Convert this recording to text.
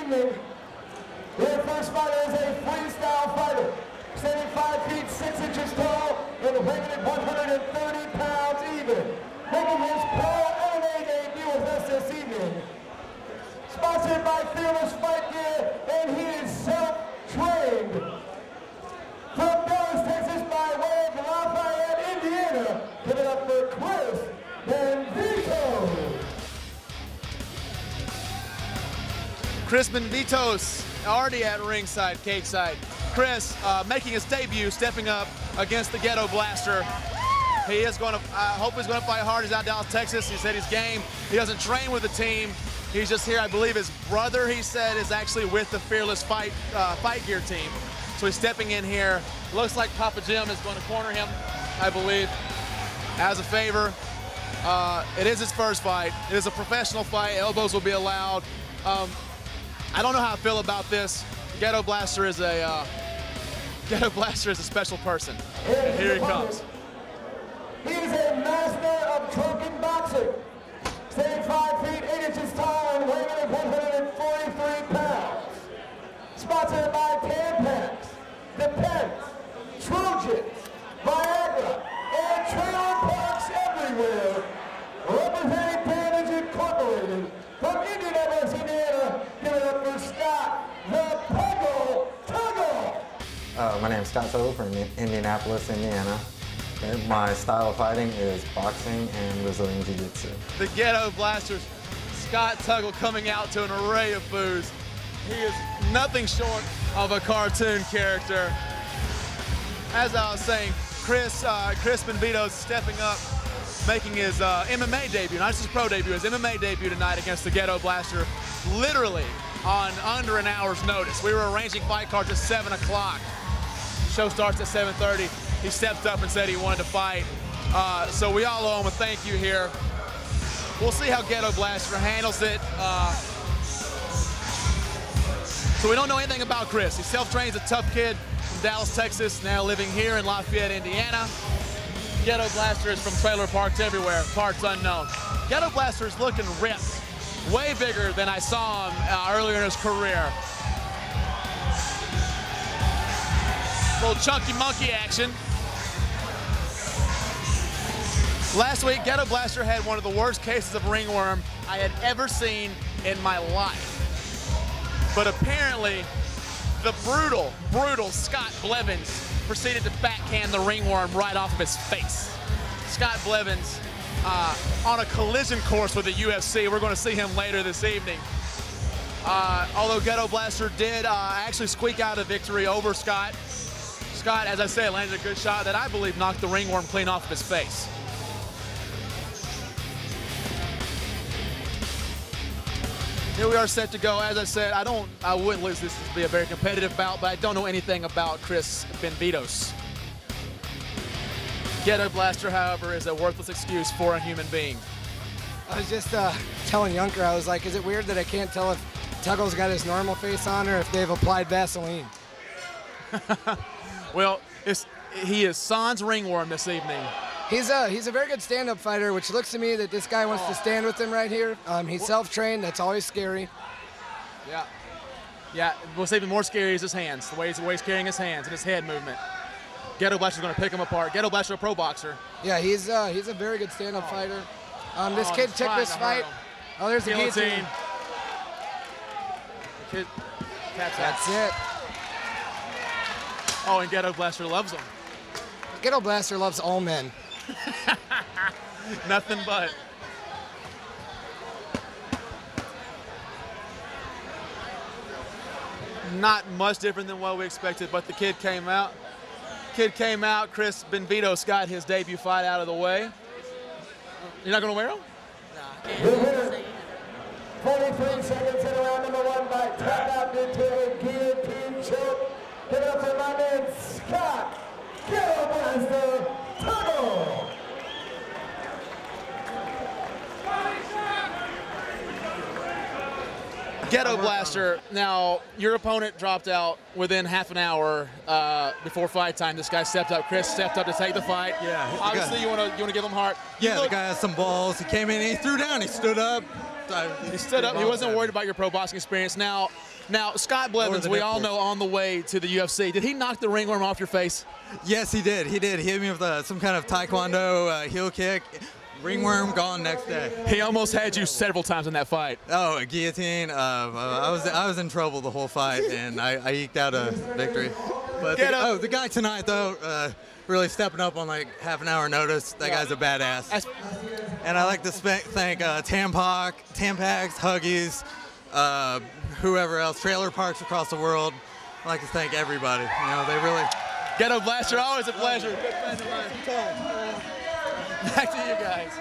evening. Your first fighter is a freestyle fighter, standing 5 feet 6 inches tall and weighing at 130 pounds even, making his pro MMA debut with us this evening. Sponsored by Fearless Fight Gear, and he is self-trained. From Dallas, Texas, by way of Lafayette, Indiana, give it up for Chris Benvitos. Chris Benvitos already at ringside, cage side. Chris making his debut, stepping up against the Ghetto Blaster. He is going to, I hope he's going to fight hard. He's out in Dallas, Texas. He said he's game. He doesn't train with the team. He's just here. I believe his brother, he said, is actually with the Fearless Fight Gear team. So he's stepping in here. Looks like Papa Jim is going to corner him, I believe, as a favor. It is his first fight. It is a professional fight. Elbows will be allowed. I don't know how I feel about this. Ghetto Blaster is a special person. And here he comes. He is a master of drunken boxing. Standing 5 feet 8 inches tall and weighing at 143 pounds. Sponsored by Tampax, Depends, Trojans, Viagra, and trailer parks everywhere. Representing Bandage Incorporated from Indianapolis, Indiana, give it up for Scott, the Tuggle. My name is Scott Tuggle from Indianapolis, Indiana. My style of fighting is boxing and Brazilian Jiu-Jitsu. The Ghetto Blasters, Scott Tuggle coming out to an array of foos. He is nothing short of a cartoon character. As I was saying, Chris Benvitos stepping up, making his MMA debut, not just his pro debut, his MMA debut tonight against the Ghetto Blaster, literally on under an hour's notice. We were arranging fight cards at 7 o'clock. Show starts at 7:30. He stepped up and said he wanted to fight. So we all owe him a thank you here. We'll see how Ghetto Blaster handles it. So we don't know anything about Chris. He self-trains, a tough kid from Dallas, Texas, now living here in Lafayette, Indiana. Ghetto Blaster is from trailer parks everywhere, parts unknown. Ghetto Blaster is looking ripped, way bigger than I saw him earlier in his career. Little chunky monkey action. Last week, Ghetto Blaster had one of the worst cases of ringworm I had ever seen in my life. But apparently, the brutal Scott Blevins proceeded to backhand the ringworm right off of his face. Scott Blevins on a collision course with the UFC. We're going to see him later this evening. Although Ghetto Blaster did actually squeak out a victory over Scott. Scott, as I said, landed a good shot that I believe knocked the ringworm clean off of his face. Here we are set to go. As I said, I wouldn't lose this to be a very competitive bout, but I don't know anything about Chris Benvitos. Ghetto Blaster, however, is a worthless excuse for a human being. I was just telling Yunker, I was like, is it weird that I can't tell if Tuggle's got his normal face on or if they've applied Vaseline? Well, he is sans ringworm this evening. He's a very good stand-up fighter, which looks to me that this guy wants to stand with him right here. He's self-trained. That's always scary. Yeah. What's even more scary is his hands, the way he's carrying his hands and his head movement. Ghetto Blaster's going to pick him apart. Ghetto Blaster, a pro boxer. Yeah, he's a very good stand-up fighter. This kid took this fight. Oh, there's the guillotine. The kid taps out. That's it. Oh, and Ghetto Blaster loves him. Ghetto Blaster loves all men. Nothing but. Not much different than what we expected, but the kid came out. Chris Benvitos got his debut fight out of the way. You're not going to wear them? No. 43 seconds in round number 1 by tap out into a guillotine choke. Give it up for my man Scott Ghetto Blaster Tuggle. Ghetto Blaster, now your opponent dropped out within half an hour before fight time. This guy stepped up. Chris stepped up to take the fight. Yeah. Obviously, you want to give him heart. Yeah, the guy has some balls. He came in and he threw down. He stood up. He stood up. He wasn't worried about your pro boxing experience. Now Scott Blevins, we all know, on the way to the UFC. Did he knock the ringworm off your face? Yes, he did. He did. He hit me with some kind of taekwondo heel kick. Ringworm gone next day. He almost had you several times in that fight. Oh, a guillotine. I was in trouble the whole fight, and I eked out a victory. But the guy tonight, though, really stepping up on like half an hour notice. That guy's a badass. And I like to thank Tampax, Huggies, whoever else, trailer parks across the world. I'd like to thank everybody. You know, they really. Ghetto Blaster, always a pleasure. Good friend of mine. Back to you guys.